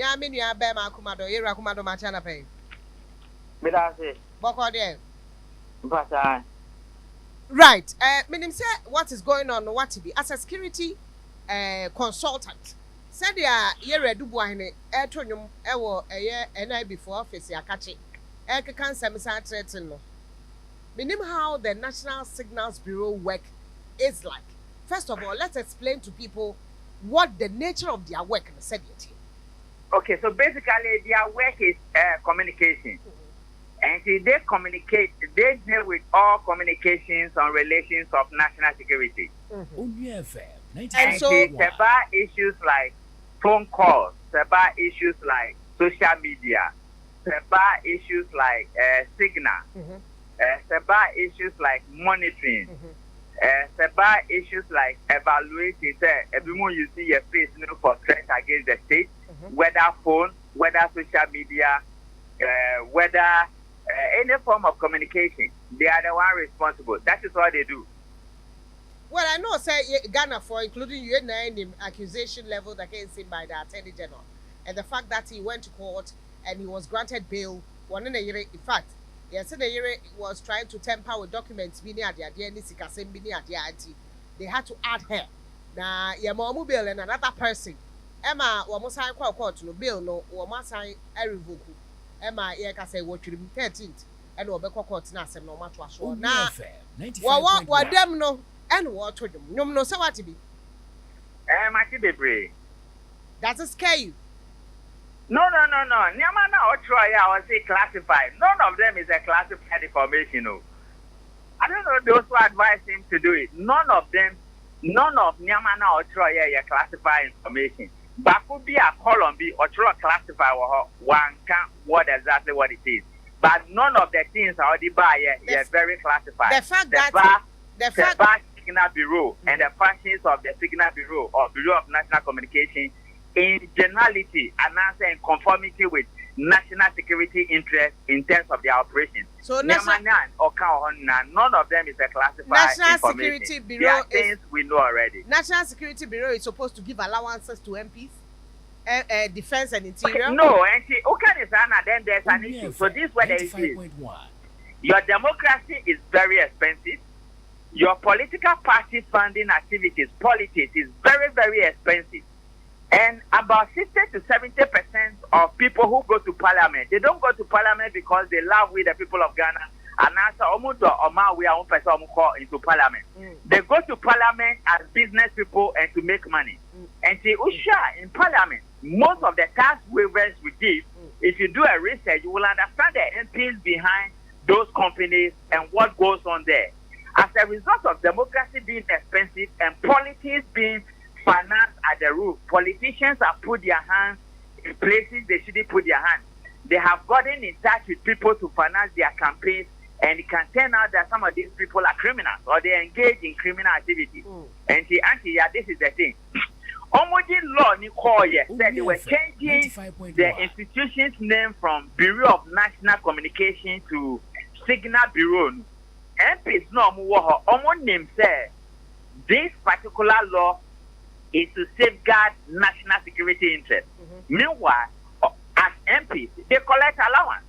Ya me nua be ma Kumadoe, yera Kumadoe ma chana pay. Me da say. Boko there. Mpasa. Right. Meaning say what is going on, what to be as a security consultant. Said ya yere Adu-Boahene to nyum ewo eye before office ya kachi. Can semisa threaten no. Meaning how the National Signals Bureau work is like. First of all, let's explain to people what the nature of their work said it. Okay, so basically their work is communication. And they communicate, they deal with all communications on relations of national security. And so, about issues like phone calls, about issues like social media, about issues like signal, about issues like monitoring, about issues like evaluating. Every moment you see your face, for threats against the state, whether phone, whether social media, whether any form of communication, they are the one responsible. That is what they do. Well, I know, say Ghana for including you in accusation level against him by the Attorney General, and the fact that he went to court and he was granted bail. One in a year, in fact, yes, in a year was trying to tamper with documents. They had to add her. Now, your mom bail and another person. Emma, one more sign court no bail no, one more sign a revoke. Emma, I say what you 13th, and we'll be court now. Say no matter what. Now, what them no. And what to them? No, so what to be? Does it scare you? No. Nyamana or try, I would say classified. None of them is a classified information. No. I don't know those who advise him to do it. None of Nyamana or try a classified information. But could be a column be or try classify one can't what exactly what it is. But none of the things are already by very classified. The fact that the fact Signal Bureau and the functions of the Signal Bureau or Bureau of National Communication in generality and also in conformity with national security interests in terms of their operations. So none of them is a classified National information. Security Bureau things we know already. National Security Bureau is supposed to give allowances to MPs, defense and interior. Okay, no, and then there's an issue. So this is what the issue is. Your democracy is very expensive. Your political party funding activities, politics is very, very expensive. And about 60 to 70% of people who go to parliament, they don't go to parliament because they love with the people of Ghana. And also, we are into parliament. They go to parliament as business people and to make money. And see, in parliament, most of the tax waivers we give, if you do a research, you will understand the MPs behind those companies and what goes on there. As a result of democracy being expensive and politics being financed at the roof, politicians have put their hands in places they shouldn't put their hands. They have gotten in touch with people to finance their campaigns, and it can turn out that some of these people are criminals or they engage in criminal activities. And this is the thing. Omojin law said they were changing the institution's name from Bureau of National Communication to Signal Bureau. MPs no WOHO name say this particular law is to safeguard national security interests. Meanwhile, as MPs, they collect allowance.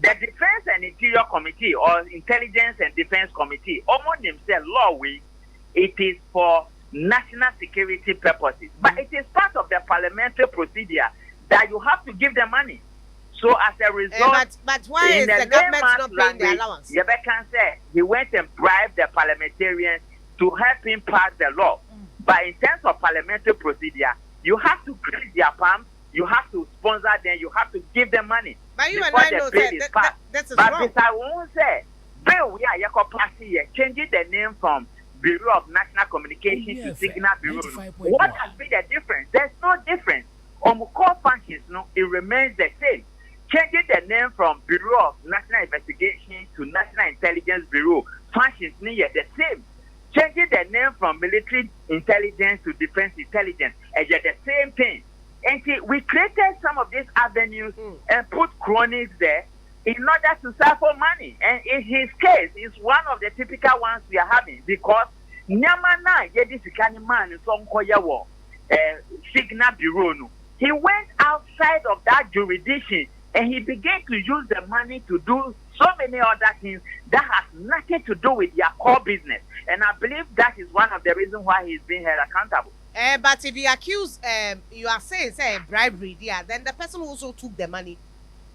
The Defense and Interior Committee or Intelligence and Defense Committee, name say law it is for national security purposes. But it is part of the parliamentary procedure that you have to give them money. So as a result, but why is the government not paying the allowance? Yebekan said he went and bribed the parliamentarians to help him pass the law. But in terms of parliamentary procedure, you have to grease their palms, you have to sponsor them, you have to give them money. But you and I know that is wrong. But I won't say, we are passing here, changing the name from Bureau of National Communication to Signal Bureau. What has been the difference? There's no difference. On core functions, it remains the same. Changing the name from Bureau of National Investigation to National Intelligence Bureau, functions near the same. Changing the name from Military Intelligence to Defense Intelligence, and yet the same thing. And see, we created some of these avenues and put cronies there in order to serve for money. And in his case, it's one of the typical ones we are having because Nyamana, this kind of man, Signal Bureau. He went outside of that jurisdiction and he began to use the money to do so many other things that has nothing to do with their core business. And I believe that is one of the reasons why he's being held accountable. But if you accuse, you are saying say bribery, yeah, then the person who also took the money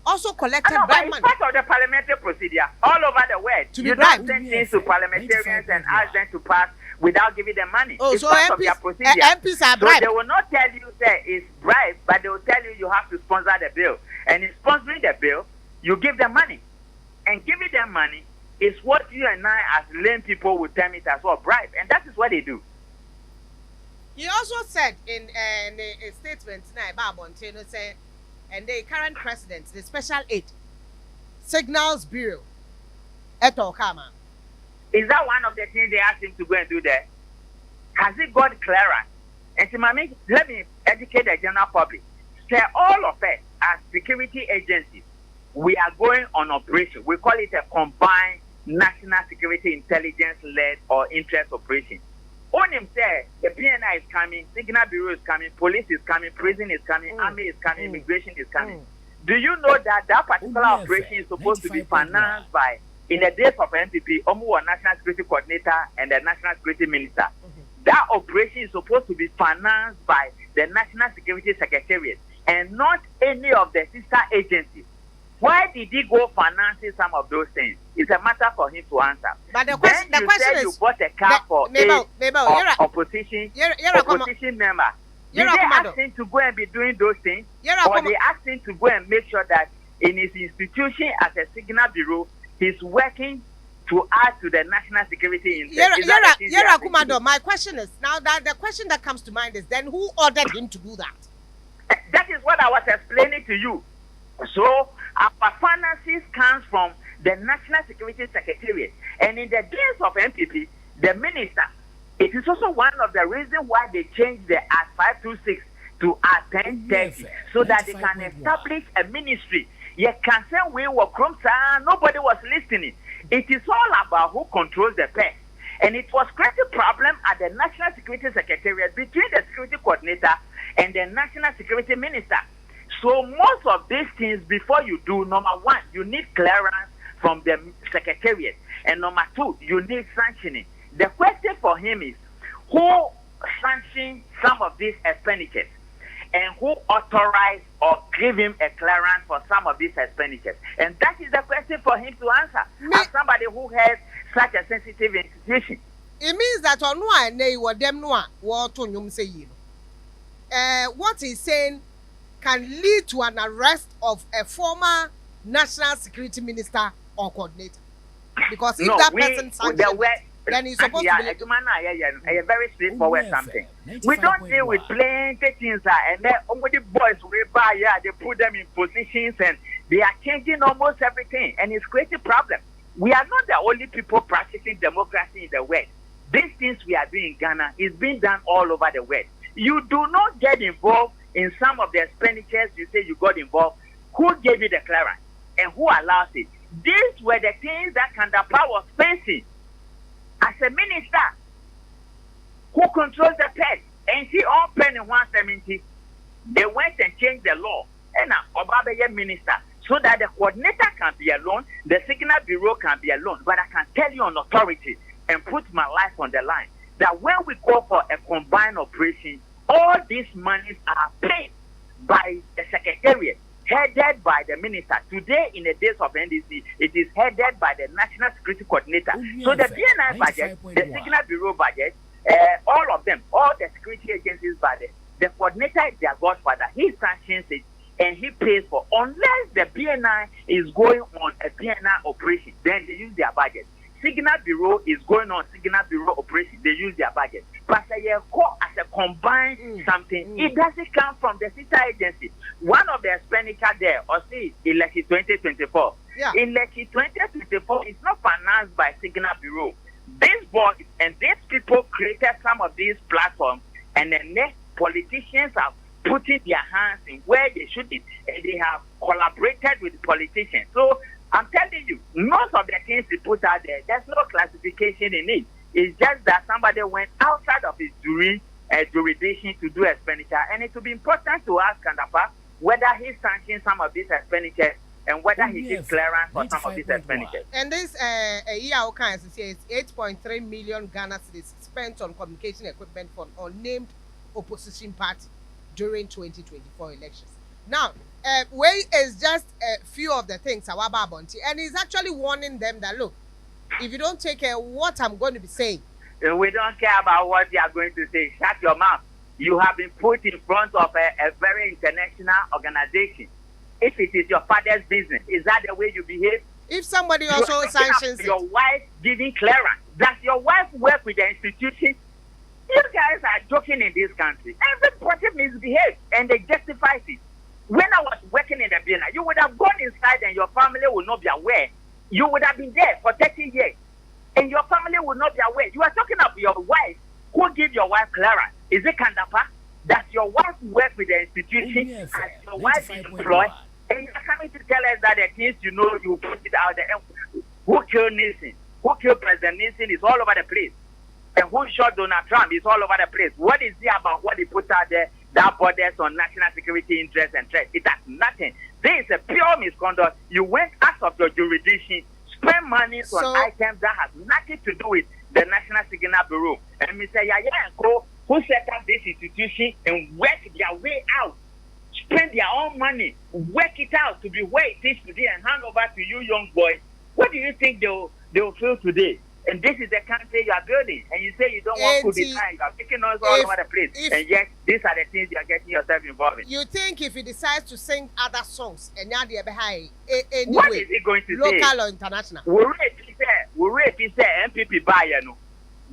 also collected bribe money. It's part of the parliamentary procedure all over the world. You don't send things to parliamentarians and ask them to pass without giving them money. Oh, it's so part of their procedure. MPs are bribed. So they will not tell you that it's bribe, but they will tell you have to sponsor the bill. And in sponsoring the bill, you give them money. And giving them money is what you and I as lame people would term it as well, bribe. And that is what they do. He also said in a statement say, and the current president, the special aid, Signals Bureau, Eto Kama. Is that one of the things they asked him to go and do there? Has it got clearance? And so, let me educate the general public. Say all of us as security agencies, we are going on operation. We call it a combined national security intelligence-led or interest operation. On him say the PNI is coming, Signal Bureau is coming, police is coming, prison is coming, army is coming, immigration is coming. Do you know that that particular operation is supposed to be financed by, in the days of NPP, Onua National Security Coordinator and the National Security Minister? That operation is supposed to be financed by the National Security Secretariat and not any of the sister agencies. Why did he go financing some of those things? It's a matter for him to answer. But the question is, you bought a car for opposition member. Did they ask him to go and be doing those things? Or they asked him to go and make sure that in his institution as a Signal Bureau, he's working to add to the national security in Kumadoe, my question is, now that the question that comes to mind is, then who ordered him to do that? That is what I was explaining to you. So our finances comes from the National Security Secretariat. And in the days of MPP, the minister, it is also one of the reasons why they changed the Act 526 to Act 1030 so that they can establish a ministry. You can say we were nobody was listening. It is all about who controls the purse. And it was creating a problem at the National Security Secretariat between the security coordinator and the National Security Minister. So most of these things, before you do, number one, you need clearance from the Secretariat. And number two, you need sanctioning. The question for him is, who sanctioned some of these expenditures? And who authorized or gave him a clearance for some of these expenditures? And that is the question for him to answer. As somebody who has such a sensitive institution. It means that Onua and they were them no what say what he's saying can lead to an arrest of a former national security minister or coordinator. Because if that person sanctioned, then he's supposed to be a very straightforward something. We don't deal with plenty things and then the boys we buy they put them in positions and they are changing almost everything and it's creating problems. We are not the only people practicing democracy in the world. These things we are doing in Ghana is being done all over the world. You do not get involved in some of the expenditures you say you got involved. Who gave you the clearance and who allows it? These were the things that Kandapa was facing as a minister who controls the pet. And she all paid in 170. They went and changed the law. And Obabeye minister, so that the coordinator can be alone, the Signal Bureau can be alone. But I can tell you on authority and put my life on the line that when we go for a combined operation, all these monies are paid by the Secretariat, headed by the minister. Today, in the days of NDC, it is headed by the National Security Coordinator. So the BNI budget, the Signal Bureau budget, all of them, all the security agencies budget, the coordinator is their godfather. He sanctions it and he pays for. Unless the BNI is going on a BNI operation, then they use their budget. Signal Bureau is going on Signal Bureau operation, they use their budget. But as a combined something, it doesn't come from the sister agency. One of the expenditure there, or see, election 2024. Yeah. Election 2024 is not financed by Signal Bureau. These boys and these people created some of these platforms, and then next politicians have put their hands in where they should be, and they have collaborated with politicians. So I'm telling you, most of the things they put out there, there's no classification in it. It's just that somebody went outside of his jury jurisdiction to do expenditure. And it will be important to ask Kandapa whether he sanctions some of these expenditures and whether he gives clearance for some of these expenditures. And this year, okay, it's 8.3 million Ghana cedis spent on communication equipment for unnamed opposition party during 2024 elections. Now, way is just a few of the things Awaba Bonti, and he's actually warning them that look, if you don't take care of what I'm going to be saying, we don't care about what they are going to say. Shut your mouth. You have been put in front of a very international organization. If it is your father's business, is that the way you behave? If somebody also sanctions it. Your wife giving clearance. Does your wife work with the institution? You guys are joking in this country. Everybody misbehaves and they justify it. When I was working in the business, you would have gone inside and your family would not be aware. You would have been there for 30 years and your family would not be aware. You are talking about your wife. Who give your wife clearance? Is it Kandapa? Does your wife work with the institution? Has your wife is employed? And you're coming to tell us that the things you know, you put it out there. Who killed Nixon? Who killed President Nixon is all over the place. And who shot Donald Trump is all over the place. What is it about what he put out there that borders on national security interests and threats? It has nothing. This is a pure misconduct. You went out of your jurisdiction, spend money on items that have nothing to do with the National Signal Bureau. And Mr. Yaya and Co, who set up this institution and worked their way out, spend their own money, work it out to be where it is today and hand over to you young boys. What do you think they will feel today? And this is the country you are building. And you say you don't want to design. You are taking us all over the place. And yet, these are the things you are getting yourself involved in. You think if he decides to sing other songs, and now they're behind, anyway, what is he going to say? Local or international? We rape MPP buyer, no.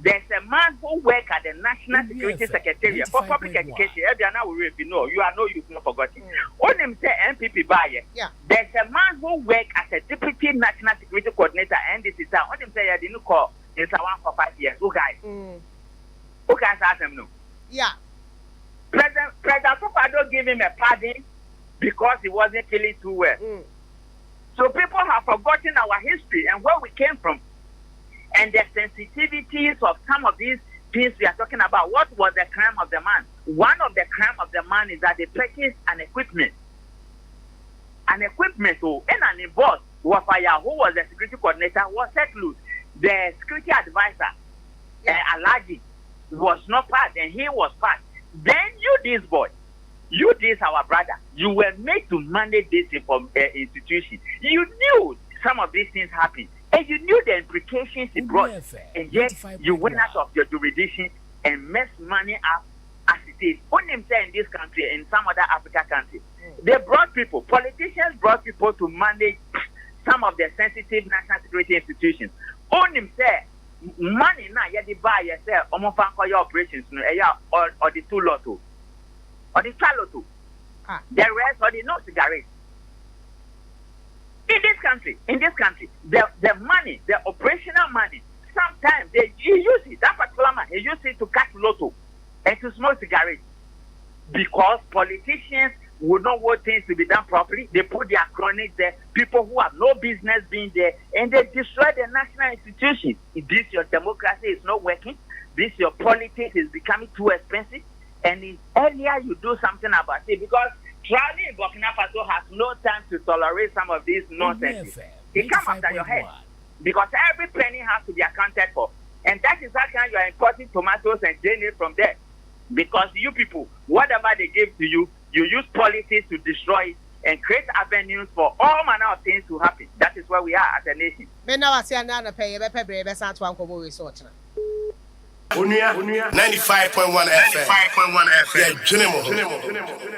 There's a man who works at the National Security Secretariat for Public Education. You are you've not forgotten. On him say MPP buyer. Yeah. There's a man who works as a Deputy National Security Coordinator, and this is on him say I didn't call. It's a one for 5 years. Who guys? Who guys ask him no? Yeah. President Kumadoe give him a pardon because he wasn't feeling too well. So people have forgotten our history and where we came from. And the sensitivities of some of these things we are talking about. What was the crime of the man? One of the crime of the man is that they purchased an equipment. And an boss who was the security coordinator, was set loose. The security advisor, Alaji, was not part, and he was part. Then this boy, this our brother, you were made to manage this institution. You knew some of these things happened. And you knew the implications it brought, and yet you went out of your jurisdiction and messed money up as it is. Only in this country and some other African countries, they brought people, politicians brought people to manage some of the sensitive national security institutions. Only money now you buy yourself, your operations, or the 2 lotto, or the 3 lotto, the rest or the no cigarettes. In this country, the money, the operational money, sometimes he use it, that particular man, he use it to catch lotto and to smoke cigarettes. Because politicians would not want things to be done properly. They put their cronies there, people who have no business being there, and they destroy the national institutions. This your democracy is not working. This your politics is becoming too expensive. And it's earlier you do something about it, because traveling in Burkina Faso has no time to tolerate some of these nonsense. It comes after your head. Because every penny has to be accounted for. And that is how you are importing tomatoes and drain it from there. Because you people, whatever they give to you, you use policies to destroy it and create avenues for all manner of things to happen. That is where we are as a nation. Onua 95.1 FM. 95.1 FM. Yeah,